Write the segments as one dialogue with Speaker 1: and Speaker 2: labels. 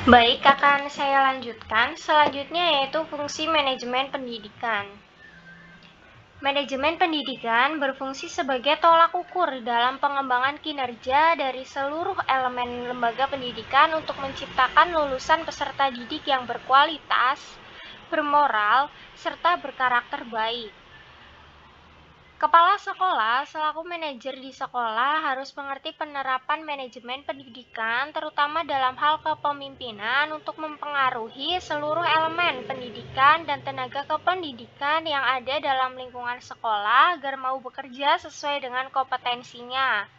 Speaker 1: Baik, akan saya lanjutkan. Selanjutnya yaitu fungsi manajemen pendidikan. Manajemen pendidikan berfungsi sebagai tolak ukur dalam pengembangan kinerja dari seluruh elemen lembaga pendidikan untuk menciptakan lulusan peserta didik yang berkualitas, bermoral, serta berkarakter baik. Kepala sekolah selaku manajer di sekolah harus mengerti penerapan manajemen pendidikan terutama dalam hal kepemimpinan untuk mempengaruhi seluruh elemen pendidikan dan tenaga kependidikan yang ada dalam lingkungan sekolah agar mau bekerja sesuai dengan kompetensinya.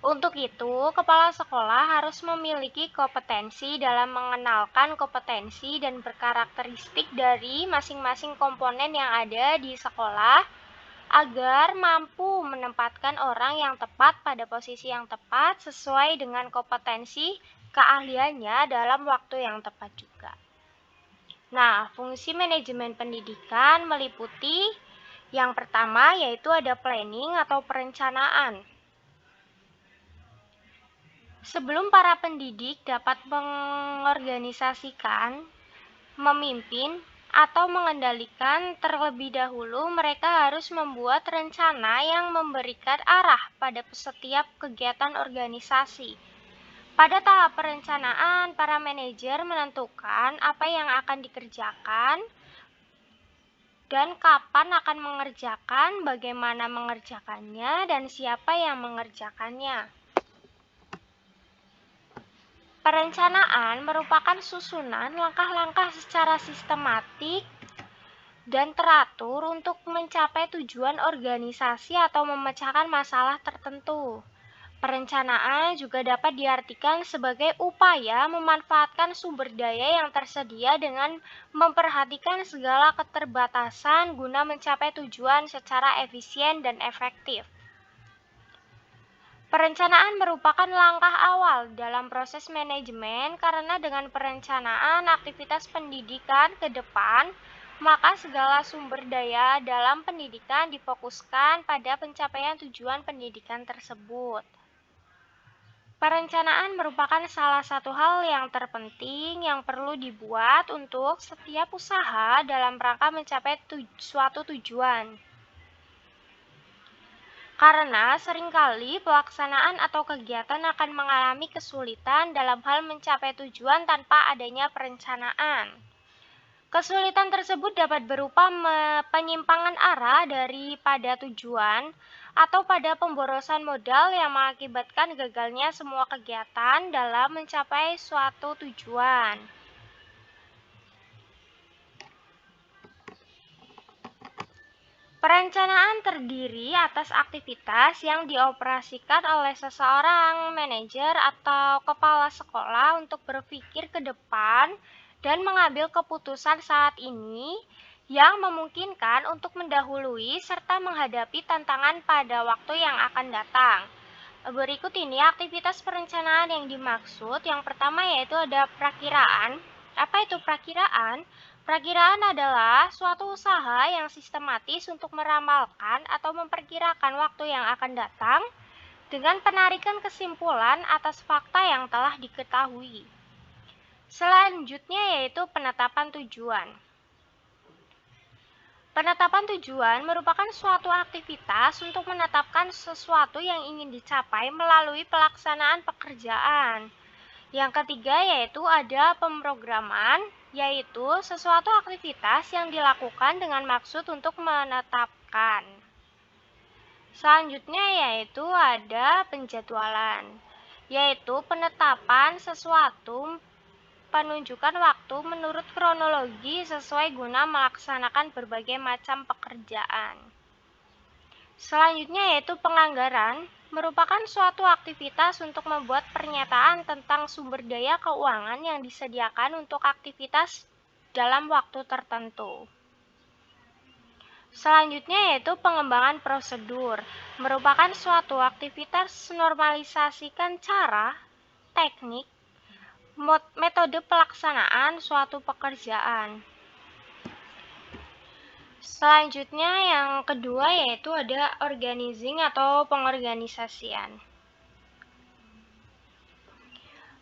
Speaker 1: Untuk itu, kepala sekolah harus memiliki kompetensi dalam mengenalkan kompetensi dan berkarakteristik dari masing-masing komponen yang ada di sekolah agar mampu menempatkan orang yang tepat pada posisi yang tepat sesuai dengan kompetensi keahliannya dalam waktu yang tepat juga. Nah, fungsi manajemen pendidikan meliputi yang pertama yaitu ada planning atau perencanaan. Sebelum para pendidik dapat mengorganisasikan, memimpin, atau mengendalikan terlebih dahulu, mereka harus membuat rencana yang memberikan arah pada setiap kegiatan organisasi. Pada tahap perencanaan, para manajer menentukan apa yang akan dikerjakan dan kapan akan mengerjakan, bagaimana mengerjakannya, dan siapa yang mengerjakannya. Perencanaan merupakan susunan langkah-langkah secara sistematik dan teratur untuk mencapai tujuan organisasi atau memecahkan masalah tertentu. Perencanaan juga dapat diartikan sebagai upaya memanfaatkan sumber daya yang tersedia dengan memperhatikan segala keterbatasan guna mencapai tujuan secara efisien dan efektif. Perencanaan merupakan langkah awal dalam proses manajemen karena dengan perencanaan aktivitas pendidikan ke depan, maka segala sumber daya dalam pendidikan difokuskan pada pencapaian tujuan pendidikan tersebut. Perencanaan merupakan salah satu hal yang terpenting yang perlu dibuat untuk setiap usaha dalam rangka mencapai suatu tujuan. Karena seringkali pelaksanaan atau kegiatan akan mengalami kesulitan dalam hal mencapai tujuan tanpa adanya perencanaan. Kesulitan tersebut dapat berupa penyimpangan arah daripada tujuan atau pada pemborosan modal yang mengakibatkan gagalnya semua kegiatan dalam mencapai suatu tujuan. Perencanaan terdiri atas aktivitas yang dioperasikan oleh seseorang manajer atau kepala sekolah untuk berpikir ke depan dan mengambil keputusan saat ini yang memungkinkan untuk mendahului serta menghadapi tantangan pada waktu yang akan datang. Berikut ini aktivitas perencanaan yang dimaksud. Yang pertama yaitu ada perakiraan. Apa itu perakiraan? Perakiraan adalah suatu usaha yang sistematis untuk meramalkan atau memperkirakan waktu yang akan datang dengan penarikan kesimpulan atas fakta yang telah diketahui. Selanjutnya yaitu penetapan tujuan. Penetapan tujuan merupakan suatu aktivitas untuk menetapkan sesuatu yang ingin dicapai melalui pelaksanaan pekerjaan. Yang ketiga yaitu ada pemrograman, yaitu sesuatu aktivitas yang dilakukan dengan maksud untuk menetapkan. Selanjutnya yaitu ada penjadwalan, yaitu penetapan sesuatu penunjukan waktu menurut kronologi sesuai guna melaksanakan berbagai macam pekerjaan. Selanjutnya yaitu penganggaran, merupakan suatu aktivitas untuk membuat pernyataan tentang sumber daya keuangan yang disediakan untuk aktivitas dalam waktu tertentu. Selanjutnya yaitu pengembangan prosedur, merupakan suatu aktivitas normalisasikan cara, teknik, metode pelaksanaan suatu pekerjaan. Selanjutnya yang kedua yaitu ada organizing atau pengorganisasian.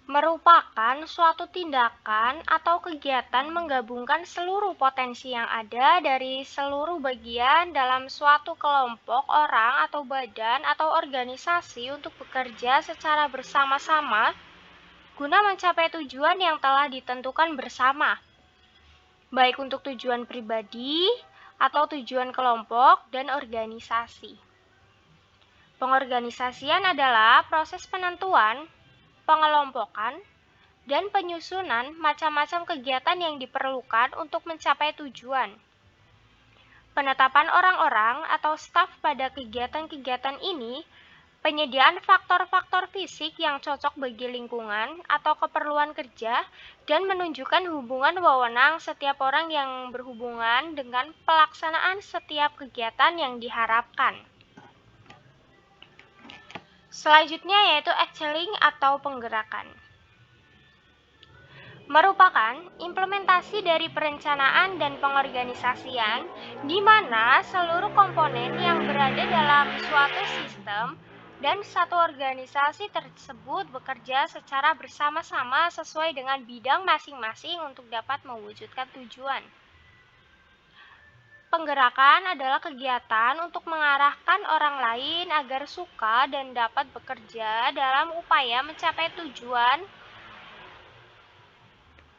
Speaker 1: merupakan suatu tindakan atau kegiatan menggabungkan seluruh potensi yang ada dari seluruh bagian dalam suatu kelompok orang atau badan atau organisasi untuk bekerja secara bersama-sama guna mencapai tujuan yang telah ditentukan bersama, baik untuk tujuan pribadi atau tujuan kelompok dan organisasi. Pengorganisasian adalah proses penentuan, pengelompokan, dan penyusunan macam-macam kegiatan yang diperlukan untuk mencapai tujuan. Penetapan orang-orang atau staf pada kegiatan-kegiatan ini, penyediaan faktor-faktor fisik yang cocok bagi lingkungan atau keperluan kerja, dan menunjukkan hubungan wewenang setiap orang yang berhubungan dengan pelaksanaan setiap kegiatan yang diharapkan. Selanjutnya yaitu excelling atau penggerakan. Merupakan implementasi dari perencanaan dan pengorganisasian di mana seluruh komponen yang berada dalam suatu sistem dan satu organisasi tersebut bekerja secara bersama-sama sesuai dengan bidang masing-masing untuk dapat mewujudkan tujuan. Penggerakan adalah kegiatan untuk mengarahkan orang lain agar suka dan dapat bekerja dalam upaya mencapai tujuan.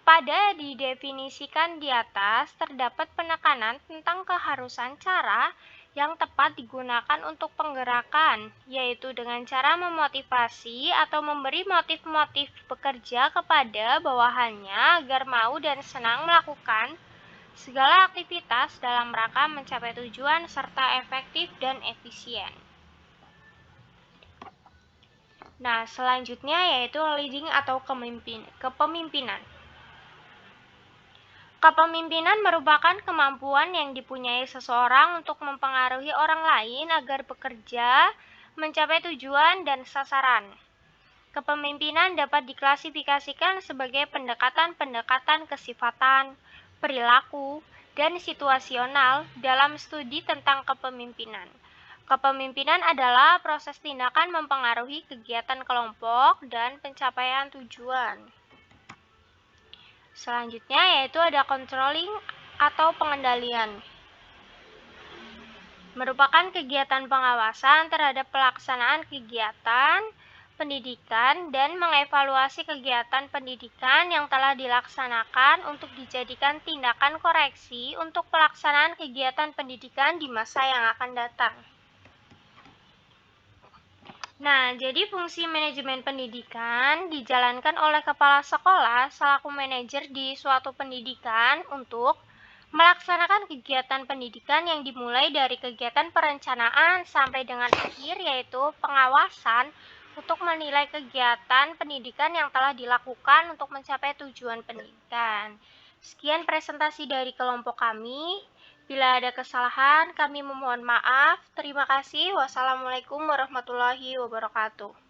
Speaker 1: Pada didefinisikan di atas, terdapat penekanan tentang keharusan cara yang tepat digunakan untuk penggerakan, yaitu dengan cara memotivasi atau memberi motif-motif bekerja kepada bawahannya agar mau dan senang melakukan segala aktivitas dalam rangka mencapai tujuan serta efektif dan efisien. Nah, selanjutnya yaitu leading atau kepemimpinan. Kepemimpinan merupakan kemampuan yang dipunyai seseorang untuk mempengaruhi orang lain agar bekerja, mencapai tujuan dan sasaran. Kepemimpinan dapat diklasifikasikan sebagai pendekatan-pendekatan kesifatan, perilaku, dan situasional dalam studi tentang kepemimpinan. Kepemimpinan adalah proses tindakan mempengaruhi kegiatan kelompok dan pencapaian tujuan. Selanjutnya yaitu ada controlling atau pengendalian. Merupakan kegiatan pengawasan terhadap pelaksanaan kegiatan pendidikan dan mengevaluasi kegiatan pendidikan yang telah dilaksanakan untuk dijadikan tindakan koreksi untuk pelaksanaan kegiatan pendidikan di masa yang akan datang. Nah, jadi fungsi manajemen pendidikan dijalankan oleh kepala sekolah selaku manajer di suatu pendidikan untuk melaksanakan kegiatan pendidikan yang dimulai dari kegiatan perencanaan sampai dengan akhir yaitu pengawasan untuk menilai kegiatan pendidikan yang telah dilakukan untuk mencapai tujuan pendidikan. Sekian presentasi dari kelompok kami. Bila ada kesalahan, kami memohon maaf. Terima kasih. Wassalamualaikum warahmatullahi wabarakatuh.